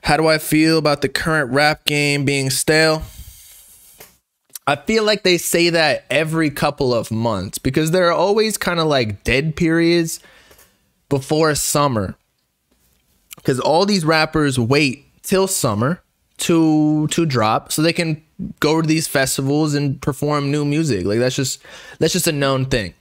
How do I feel about the current rap game being stale? I feel like they say that every couple of months because there are always kind of like dead periods before summer. Because all these rappers wait till summer to drop so they can go to these festivals and perform new music. Like that's just a known thing.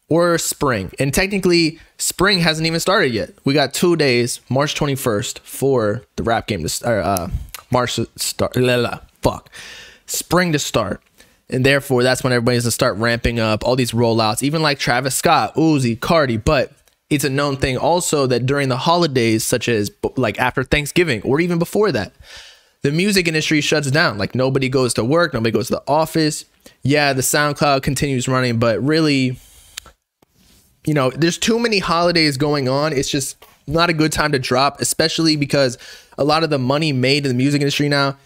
Or spring. And technically spring hasn't even started yet. We got 2 days, March 21st for the rap game to start, March to start. Spring to start. And therefore that's when everybody's gonna start ramping up all these rollouts, even like Travis Scott, Uzi, Cardi. But it's a known thing also that during the holidays, such as like after Thanksgiving or even before that, the music industry shuts down. Like nobody goes to work, nobody goes to the office. Yeah, the SoundCloud continues running, but really, you know, there's too many holidays going on. It's just not a good time to drop, especially because a lot of the money made in the music industry now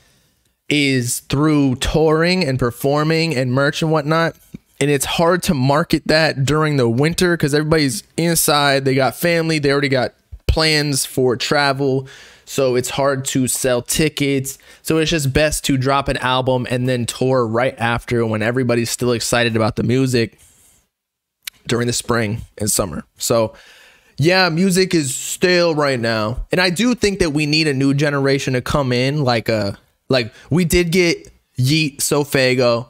is through touring and performing and merch and whatnot. And it's hard to market that during the winter because everybody's inside. They got family. They already got plans for travel. So it's hard to sell tickets. So it's just best to drop an album and then tour right after when everybody's still excited about the music during the spring and summer. So yeah, music is stale right now. And I do think that we need a new generation to come in like we did get Yeet, Sofago.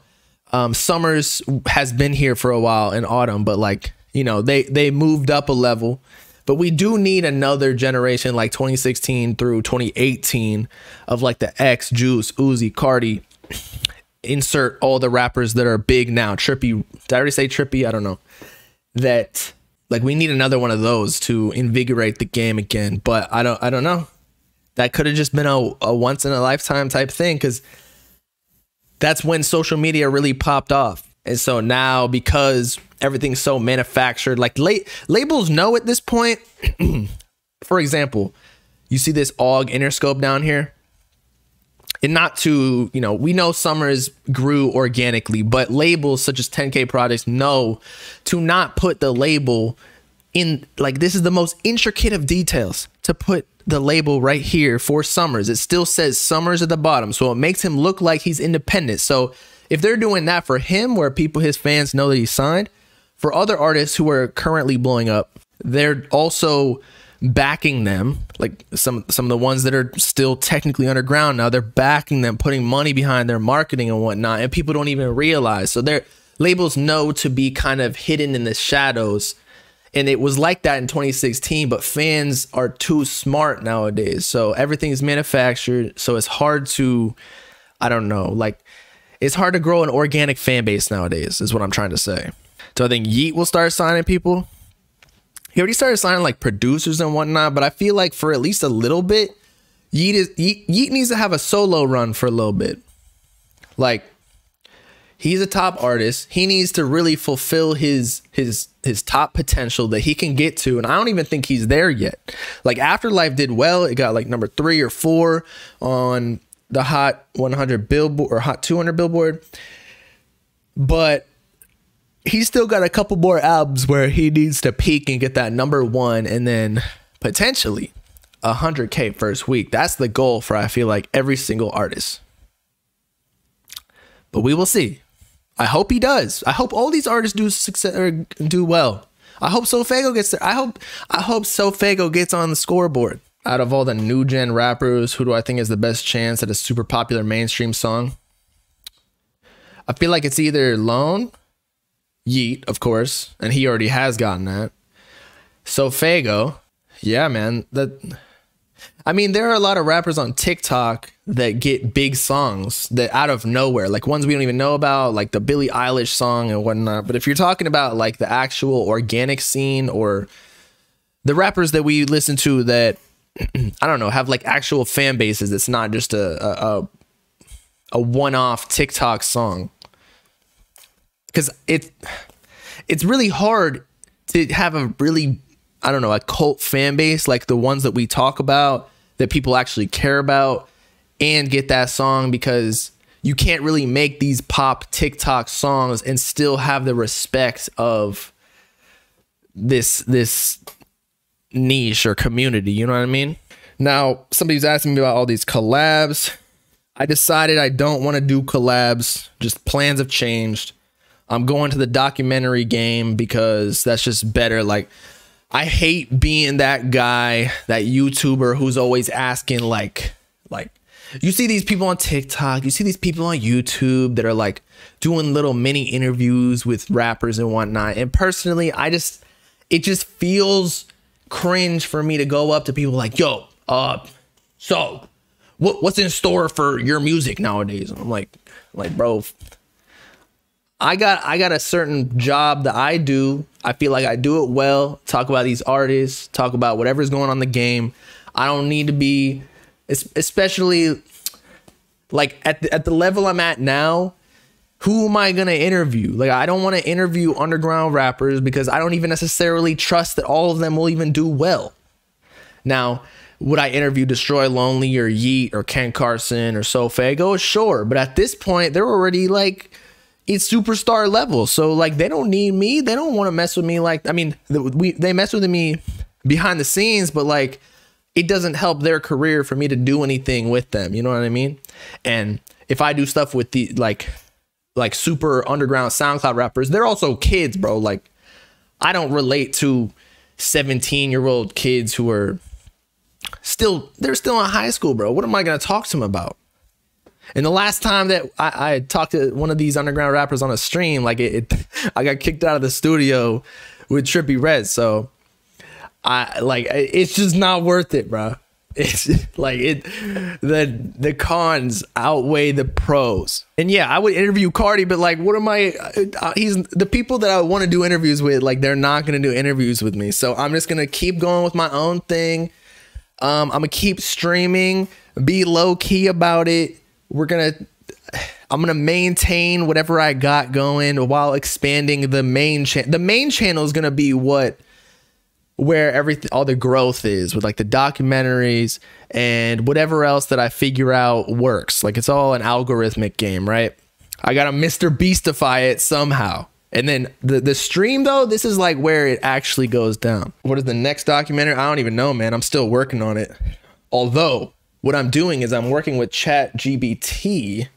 Summers has been here for a while in autumn, but like, you know, they moved up a level, but we do need another generation like 2016 through 2018 of like the X, Juice, Uzi, Cardi, insert all the rappers that are big now. Trippy. Did I already say Trippy? I don't know. That like we need another one of those to invigorate the game again. But I don't know. That could have just been a once in a lifetime type thing because that's when social media really popped off. And so now because everything's so manufactured, like labels know at this point, for example, you see this AUG Interscope down here. And not to, you know, we know Summers grew organically, but labels such as 10K Projects know to not put the label in, like this is the most intricate of details to put the label right here for Summers. It still says Summers at the bottom. So it makes him look like he's independent. So if they're doing that for him, where people, his fans know that he's signed, for other artists who are currently blowing up, they're also backing them. Like some of the ones that are still technically underground now, they're backing them, putting money behind their marketing and whatnot. And people don't even realize. So their labels know to be kind of hidden in the shadows. And it was like that in 2016, but fans are too smart nowadays. So everything's manufactured. So it's hard to, I don't know, like it's hard to grow an organic fan base nowadays is what I'm trying to say. So I think Yeet will start signing people. He already started signing like producers and whatnot, but I feel like for at least a little bit, Yeet needs to have a solo run for a little bit. Like he's a top artist. He needs to really fulfill his top potential that he can get to. And I don't even think he's there yet. Like Afterlife did well. It got like number 3 or 4 on the Hot 100 Billboard or Hot 200 Billboard. But he's still got a couple more albums where he needs to peak and get that number 1 and then potentially 100K first week. That's the goal for, I feel like, every single artist. But we will see. I hope he does. I hope all these artists do success or do well. I hope Sofago gets there. I hope Sofago gets on the scoreboard. Out of all the new gen rappers, who do I think has the best chance at a super popular mainstream song? I feel like it's either Lone, Yeet, of course, and he already has gotten that. Sofago, yeah, man. I mean, there are a lot of rappers on TikTok that get big songs that out of nowhere, like ones we don't even know about, like the Billie Eilish song and whatnot. But if you're talking about like the actual organic scene or the rappers that we listen to that, I don't know, have like actual fan bases, it's not just a one-off TikTok song. Because it's really hard to have a really, I don't know, a cult fan base like the ones that we talk about that people actually care about and get that song, because you can't really make these pop TikTok songs and still have the respect of this niche or community. You know what I mean? Now, somebody's asking me about all these collabs. I decided I don't want to do collabs. Just plans have changed. I'm going to the documentary game because that's just better. Like, I hate being that guy, that YouTuber who's always asking like, you see these people on TikTok, you see these people on YouTube that are like doing little mini interviews with rappers and whatnot. And personally, it just feels cringe for me to go up to people like, yo, so what's in store for your music nowadays? I'm like, bro, I got a certain job that I do. I feel like I do it well. Talk about these artists, talk about whatever's going on in the game. I don't need to be, especially like at the level I'm at now. Who am I going to interview? Like, I don't want to interview underground rappers because I don't even necessarily trust that all of them will even do well. Now, would I interview Destroy Lonely or Yeet or Ken Carson or Sofago? Sure. But at this point, they're already like, it's superstar level. So like, they don't need me. They don't want to mess with me. Like, I mean, they mess with me behind the scenes, but like, it doesn't help their career for me to do anything with them. You know what I mean? And if I do stuff with the like super underground SoundCloud rappers, they're also kids, bro. Like, I don't relate to 17-year-old kids who are they're still in high school, bro. What am I going to talk to them about? And the last time that I talked to one of these underground rappers on a stream, like I got kicked out of the studio with Trippie Redd. So it's just not worth it, bro. It's like the cons outweigh the pros. And yeah, I would interview Cardi, but like, what am I? He's the people that I want to do interviews with. Like, they're not going to do interviews with me. So I'm just going to keep going with my own thing. I'm going to keep streaming, be low key about it. I'm going to maintain whatever I got going while expanding the main channel. The main channel is going to be where all the growth is, with like the documentaries and whatever else that I figure out works. Like, it's all an algorithmic game, right? I got to Mr. Beastify it somehow. And then the stream, though, this is like where it actually goes down. What is the next documentary? I don't even know, man. I'm still working on it. Although what I'm doing is I'm working with ChatGPT,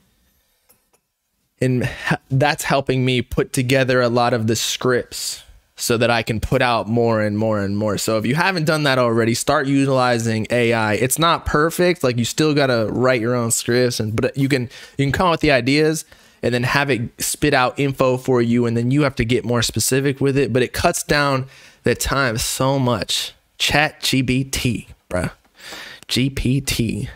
and that's helping me put together a lot of the scripts so that I can put out more and more and more. So if you haven't done that already, start utilizing AI. It's not perfect. Like, you still got to write your own scripts, but you can come up with the ideas and then have it spit out info for you. And then you have to get more specific with it, but it cuts down the time so much. ChatGPT, bruh. GPT.